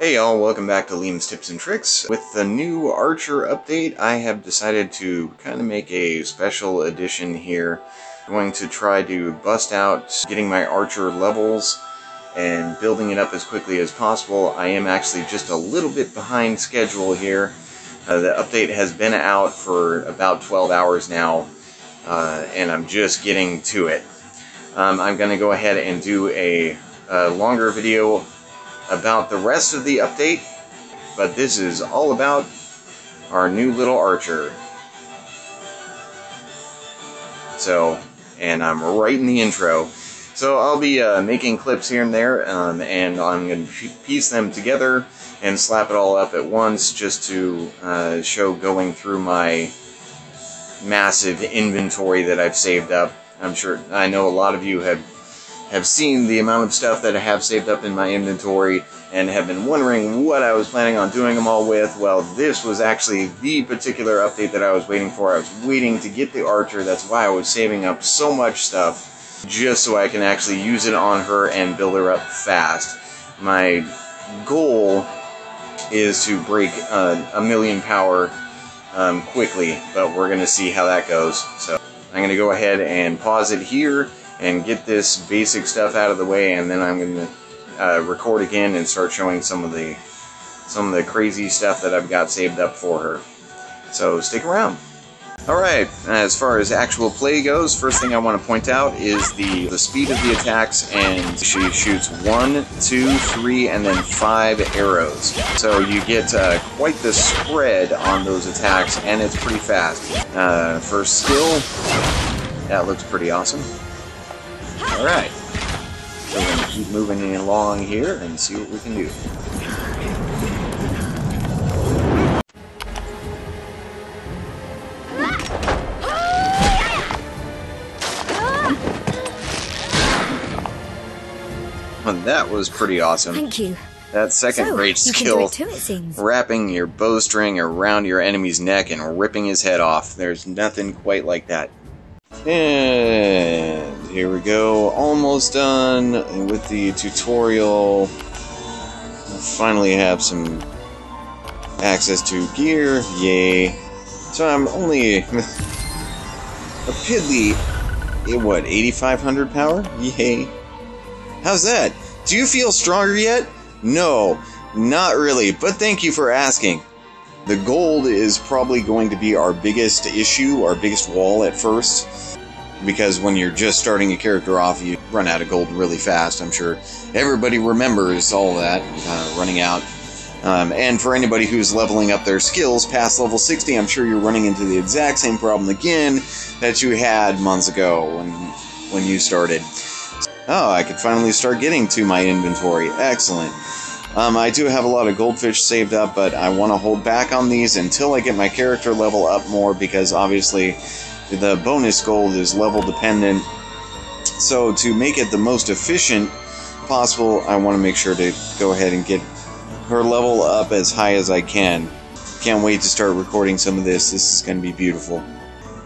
Hey y'all, welcome back to Liam's Tips and Tricks. With the new Archer update, I have decided to kind of make a special edition here. I'm going to try to bust out getting my Archer levels and building it up as quickly as possible. I am actually just a little bit behind schedule here. The update has been out for about 12 hours now, and I'm just getting to it. I'm going to go ahead and do a longer video about the rest of the update, but this is all about our new little Archer. So, and I'm right in the intro. So I'll be making clips here and there, and I'm going to piece them together and slap it all up at once just to show going through my massive inventory that I've saved up. I know a lot of you have seen the amount of stuff that I have saved up in my inventory and have been wondering what I was planning on doing them all with. Well, this was actually the particular update that I was waiting for. I was waiting to get the Archer. That's why I was saving up so much stuff, just so I can actually use it on her and build her up fast. My goal is to break a million power quickly, but we're going to see how that goes. So I'm going to go ahead and pause it here and get this basic stuff out of the way, and then I'm going to record again and start showing some of the crazy stuff that I've got saved up for her. So stick around. Alright, as far as actual play goes, first thing I want to point out is the speed of the attacks, and she shoots 1, 2, 3, and then 5 arrows. So you get quite the spread on those attacks, and it's pretty fast. First skill, that looks pretty awesome. Alright, so we're going to keep moving along here and see what we can do. Well, that was pretty awesome. Thank you. That second great skill, too, it seems. Wrapping your bowstring around your enemy's neck and ripping his head off. There's nothing quite like that. And here we go, almost done with the tutorial. We'll finally have some access to gear, yay. So I'm only a piddly, what, 8,500 power? Yay. How's that? Do you feel stronger yet? No, not really, but thank you for asking. The gold is probably going to be our biggest issue, our biggest wall at first, because when you're just starting a character off, you run out of gold really fast. I'm sure everybody remembers all that, running out. And for anybody who's leveling up their skills past level 60, I'm sure you're running into the exact same problem again that you had months ago when you started. Oh, I could finally start getting to my inventory. Excellent. I do have a lot of goldfish saved up, but I want to hold back on these until I get my character level up more, because obviously the bonus gold is level dependent. So to make it the most efficient possible, I want to make sure to go ahead and get her level up as high as I can. Can't wait to start recording some of this. This is going to be beautiful.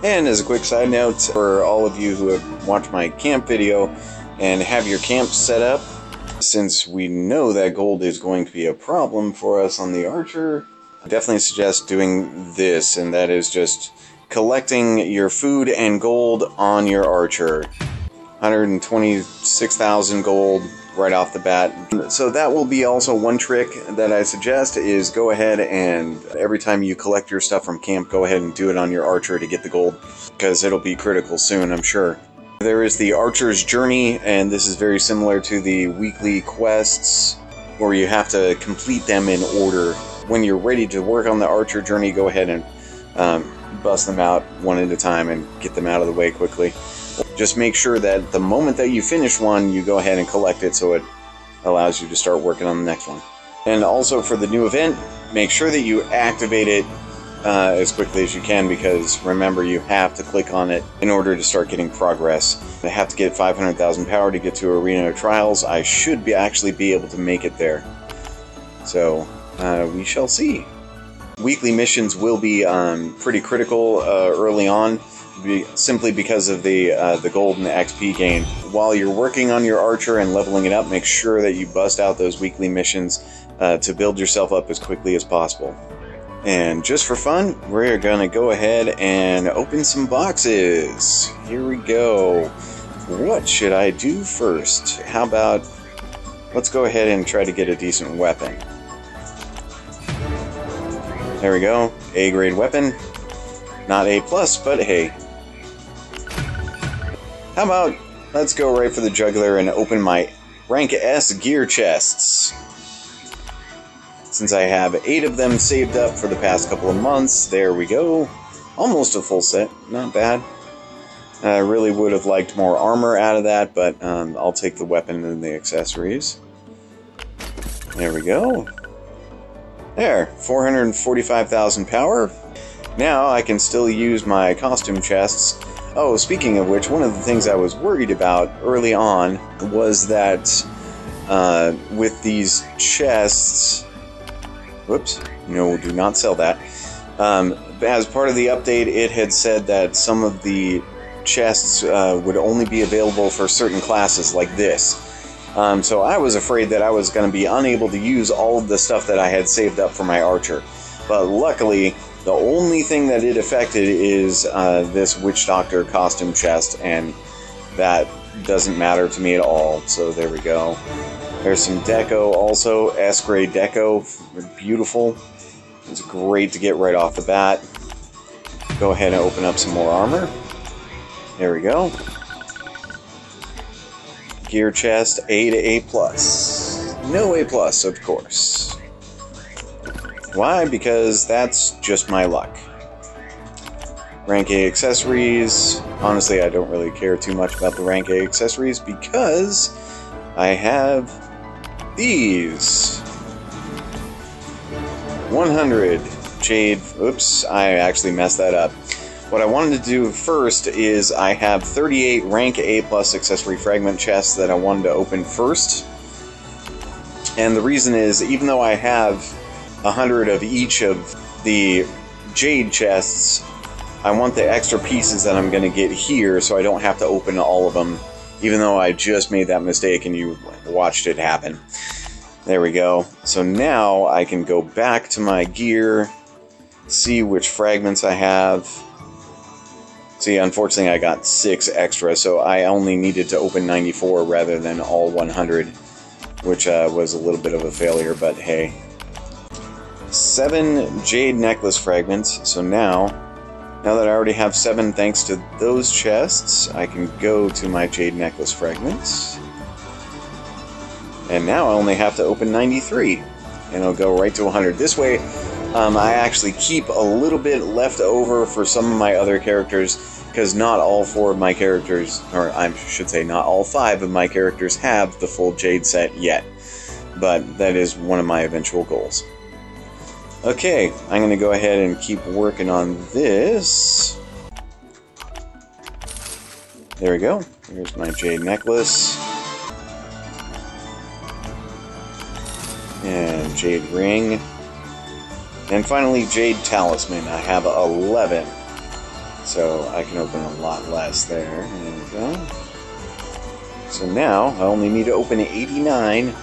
And as a quick side note, for all of you who have watched my camp video and have your camp set up, since we know that gold is going to be a problem for us on the Archer, I definitely suggest doing this, and that is just collecting your food and gold on your Archer. 126,000 gold right off the bat. So that will be also one trick that I suggest, is go ahead and every time you collect your stuff from camp, go ahead and do it on your Archer to get the gold, because it'll be critical soon, I'm sure. There is the Archer's Journey, and this is very similar to the weekly quests, where you have to complete them in order. When you're ready to work on the Archer Journey, go ahead and bust them out one at a time and get them out of the way quickly. Just make sure that the moment that you finish one, you go ahead and collect it, so it allows you to start working on the next one. And also for the new event, make sure that you activate it as quickly as you can, because remember, you have to click on it in order to start getting progress. I have to get 500,000 power to get to Arena Trials. I should actually be able to make it there. So, we shall see. Weekly missions will be pretty critical early on. simply because of the gold and the XP gain. While you're working on your archer and leveling it up, make sure that you bust out those weekly missions to build yourself up as quickly as possible. And just for fun, we're gonna go ahead and open some boxes. Here we go. What should I do first? How about, let's go ahead and try to get a decent weapon. There we go, A grade weapon. Not A+, but hey. How about, let's go right for the jugular and open my rank S gear chests. Since I have 8 of them saved up for the past couple of months, there we go. Almost a full set, not bad. I really would have liked more armor out of that, but I'll take the weapon and the accessories. There we go. There, 445,000 power. Now I can still use my costume chests. Oh, speaking of which, one of the things I was worried about early on was that with these chests... Whoops, no, do not sell that. As part of the update, it had said that some of the chests would only be available for certain classes like this. So I was afraid that I was going to be unable to use all of the stuff that I had saved up for my archer. But luckily, the only thing that it affected is this Witch Doctor costume chest, and that doesn't matter to me at all. So there we go. There's some deco also, S-grade deco, beautiful. It's great to get right off the bat. Go ahead and open up some more armor. There we go. Gear chest, A to A+. No A+, of course. Why? Because that's just my luck. Rank A accessories. Honestly, I don't really care too much about the rank A accessories because I have these. 100 jade. Oops, I actually messed that up. What I wanted to do first is I have 38 rank A+ accessory fragment chests that I wanted to open first. And the reason is, even though I have 100 of each of the jade chests, I want the extra pieces that I'm going to get here so I don't have to open all of them, even though I just made that mistake and you watched it happen. There we go. So now I can go back to my gear, see which fragments I have. See, unfortunately I got 6 extra, so I only needed to open 94 rather than all 100, which was a little bit of a failure, but hey. 7 jade necklace fragments, so now that I already have 7 thanks to those chests, I can go to my jade necklace fragments. And now I only have to open 93, and it'll go right to 100. This way, I actually keep a little bit left over for some of my other characters, because not all 4 of my characters, or I should say not all 5 of my characters have the full jade set yet. But that is one of my eventual goals. Okay, I'm going to go ahead and keep working on this. There we go. Here's my jade necklace. And jade ring. And finally, jade talisman. I have 11. So I can open a lot less there. There we go. So now, I only need to open 89.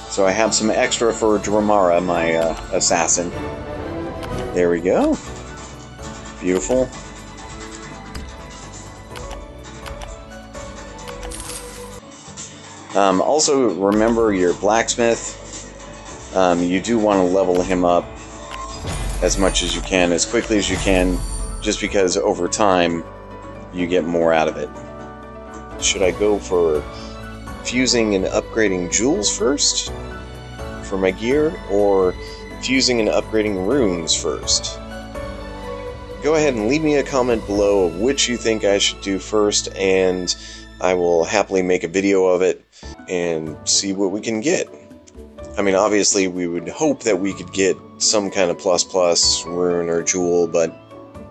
So I have some extra for Dramara, my assassin. There we go. Beautiful. Also, remember your blacksmith. You do want to level him up as much as you can, as quickly as you can, just because over time you get more out of it. Should I go for fusing and upgrading jewels first for my gear, or fusing and upgrading runes first? Go ahead and leave me a comment below of which you think I should do first, and I will happily make a video of it and see what we can get. I mean, obviously we would hope that we could get some kind of ++ rune or jewel, but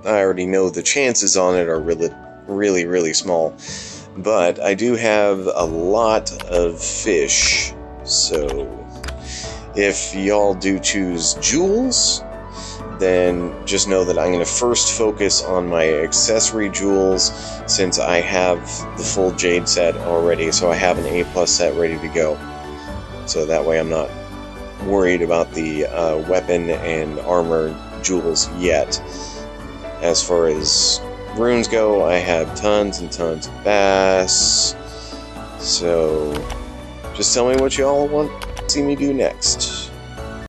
I already know the chances on it are really small. But I do have a lot of fish, so if y'all do choose jewels, then just know that I'm going to first focus on my accessory jewels, since I have the full Jade set already, so I have an A+ set ready to go. So that way I'm not worried about the weapon and armor jewels yet. As far as runes go, I have tons and tons of bass. So just tell me what y'all want to see me do next.